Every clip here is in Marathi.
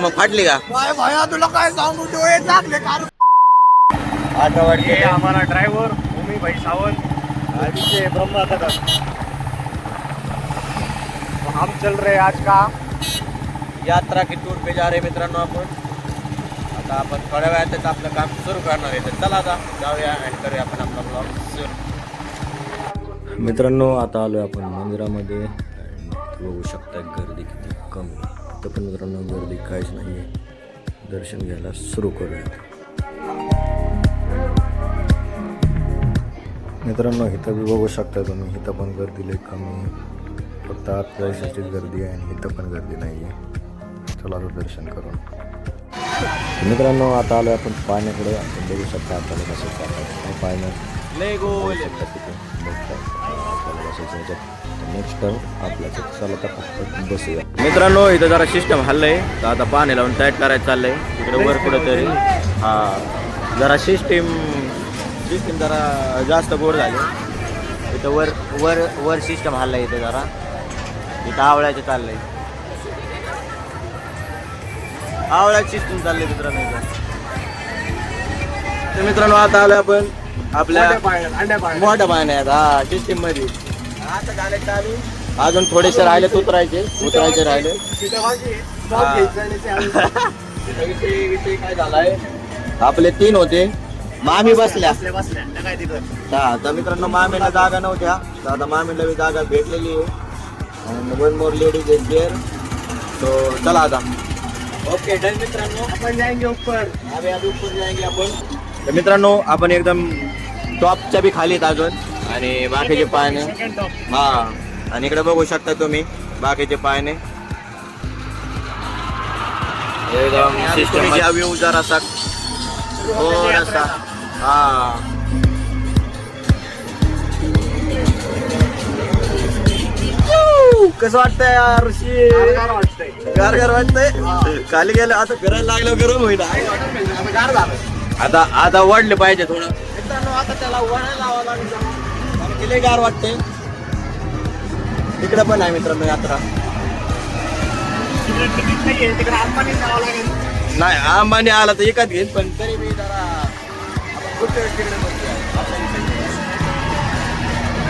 मग फाटली का? भाया तुला काय सांगू डोळे टाकले कार ये हमारा ड्राइवर भूमि भाई सावंत आदित्य ब्रह्मा तक तो हम चल रहे आज का यात्रा की टूर पे जा रहे मित्रांनो आपण. आता आपण थोड्या वेळातच आपलं काम सुरू करणार आहे. तर चला आता जाऊया आणि करूया आपण आपला ब्लॉग सुरू. मित्रांनो आता आलो आपण मंदिरामध्ये. बघू शकता गर्दी किती कमी. तर पण मित्रांनो गर्दी काहीच नाही आहे. दर्शन घ्यायला सुरू करूया. मित्रांनो इथं बी बघू शकता तुम्ही. इथं पण गर्दी लई कमी आहे. फक्त आत जायसाठीच गर्दी आहे आणि इथं पण गर्दी नाही आहे. चला आता दर्शन करून. मित्रांनो आता आलो आपण पाण्याकडे. आपण बघू शकता आपल्याला कसं चालतं पाण्यात लय गोल नेक्स्ट टर्न आपल्याचं. चला आता फक्त बसूया. मित्रांनो इथं जरा सिस्टम हल्लंय. तर आता पाणी लावून टाईट करायचं चाललंय तिकडे वर कुठेतरी. हा जरा सिस्टीम जरा जास्त गोड झाली. इथं वर वर वर सिस्टम हल्लंय. इथं जरा इथं आवळ्याचं चाललंय. आवळ्याची सिस्टम चाललंय मित्रांनो इथं. तर मित्रांनो आता आलोय आपण आपल्या मोठ्या पाण्यात. हा सिस्टीम मध्ये आता झाले चालू. अजून थोडेसे राहिले उतरायचे राहिले. विषय काय झालाय आपले 3 होते. मामी बसल्या. हा तर मित्रांनो मामीला जागा नव्हत्या. तर आता मामीला बी जागा भेटलेली आहे. आणि 1 मोर लेडीज इज देअर. तो चला आता. ओके डन मित्रांनो आपण जाएंगे ऊपर. अभी ऊपर जाएंगे आपण. तर मित्रांनो आपण एकदम टॉपच्या बी खाली आहेत अजून. आणि बाकीचे पायने हा आणि इकडे बघू शकता तुम्ही बाकीचे पायने एकदम सिस्टम व्ह्यू जरासा थोडासा. हा कसं वाटतंय यार? गार वाटतंय. खाली गेलं आता फिरायला लागलं गरम होईल. आता वाढले पाहिजे थोडं मित्रांनो. आता त्याला वळण लावावं लागेल. तिला गार वाटते. तिकडे पण आहे मित्रांनो यात्रा. नाही अंबानी आला तर एकाच घेईल. पण तरी मी जरा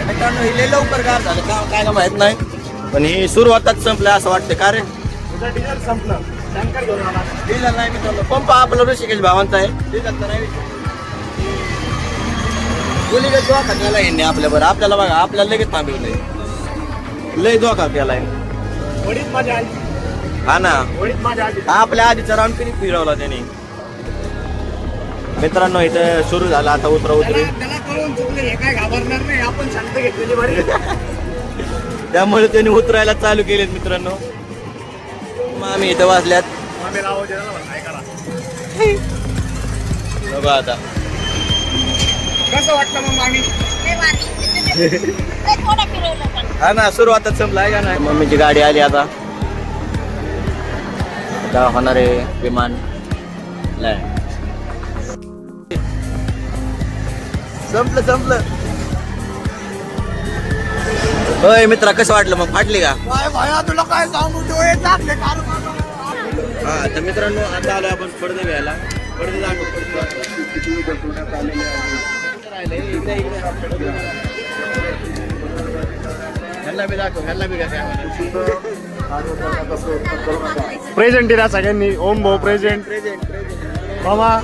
मित्रांनो हिले लवकर गार झालं का काय माहित नाही. पण ही सुरुवातच संपलं असं वाटतं. का रे डिझेल संपलं. टँकर घेऊन आला. डिझेल नाही मित्रांनो. पंप आपला ऋषिकेश भावांचा आहे. डिझेल तर नाही. गुलीगत धोका केला यांनी आपल्यावर. आपल्याला बघा आपल्याला लगेच थांबवलंय. लय धोका केलाय. वडीत माझ्या आली. हा ना वडीत माझ्या आली. आपल्या आधीचा राऊंड किती फिरवला त्यांनी. मित्रांनो इथं सुरू झालं आता उतरी. त्याला कळून चुकले. हे काय घाबरणार नाही. आपण शांत घेतलेली बरी. त्यामुळे त्यांनी उतरायला चालू केलेत मित्रांनो. आम्ही इथं वाजल्यात. बघा आता कसं वाटलं मग आम्ही हा ना सुरुवातच संपला आहे का नाही. मम्मीची गाडी आली आता. आता होणार आहे विमान लँड. संपलं. होय मित्रा कसं वाटलं मग? फाटली का? भाया तुला काय सांगू डोळे टाकले कार. हा तर मित्रांनो आता आलो आपण पडदे घ्यायला. पडदे दाखव. प्रेझेंट दिला सगळ्यांनी. ओम भाऊ प्रेझेंट. मामा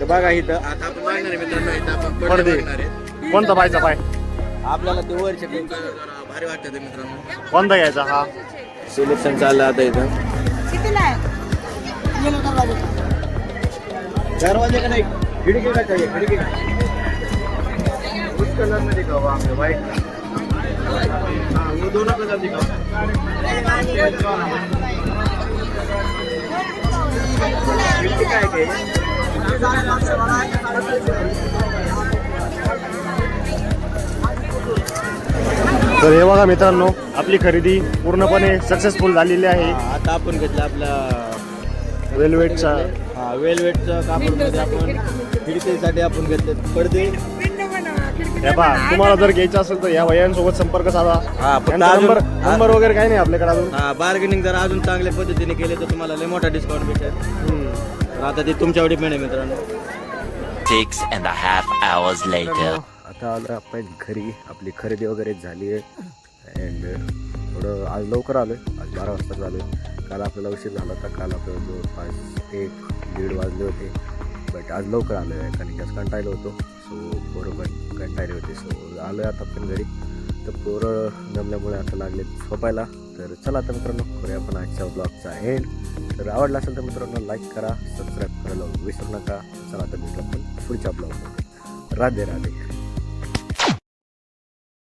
बघा इथं आता आपण बघणार आहे मित्रांनो. इथं आपण पडदे बघणार आहे. कोणता पाहायचा पाय? आपल्याला ते वरचे भारी वाटतं ते मित्रांनो. कोणता घ्यायचा? हा सिलेक्शन चाललं आता इथं. दरवाजे का नाही खिडकी का चाहिए? खिडकी उस कलर में दिखाओ. व्हाइट. हाँ वो दोनों कलर दिखाओ. खिडकी काय के तर हे बघा मित्रांनो आपली खरेदी पूर्णपणे सक्सेसफुल झालेली आहे. आता आपण घेतलं आपला वेलवेटचा. हा वेलवेटच्या कापडमध्ये आपण खिडकीसाठी आपण घेतले पडदे. हे पहा तुम्हाला जर घ्यायचं असेल तर या वयांसोबत संपर्क साधा. हा फक्त यांचा अजून नंबर वगैरे काही नाही आपल्याकडे अजून. हा बार्गेनिंग जर अजून चांगल्या पद्धतीने केले तर तुम्हाला लय मोठा डिस्काउंट भेटेल. तर आता ते तुमच्यावर डिपेंड आहे मित्रांनो. 6.5 hours later. आता आलं आपण घरी. आपली खरेदी वगैरे झाली आहे अँड थोडं आज लवकर आलो आहे. आज 12 वाजता आलो आहे. काल आपल्याला उशीर झाला होता. काल आपल्याला जवळपास 1-1:30 वाजले होते. बट आज लवकर आलो आहे कारण की आज कंटाळलो होतो. सो पोरं पण कंटाळले होते. सो आलो आहे आता पण घरी. तर पोरं जमल्यामुळे आता लागले झोपायला. तर चला आता मित्रांनो करूया आपण आजच्या ब्लॉगचा एंड. तर आवडला असेल तर मित्रांनो लाईक करा, सबस्क्राईब करायला विसरू नका. चला आता भेटू आपण पुढच्या ब्लॉगमध्ये. राधे राधे.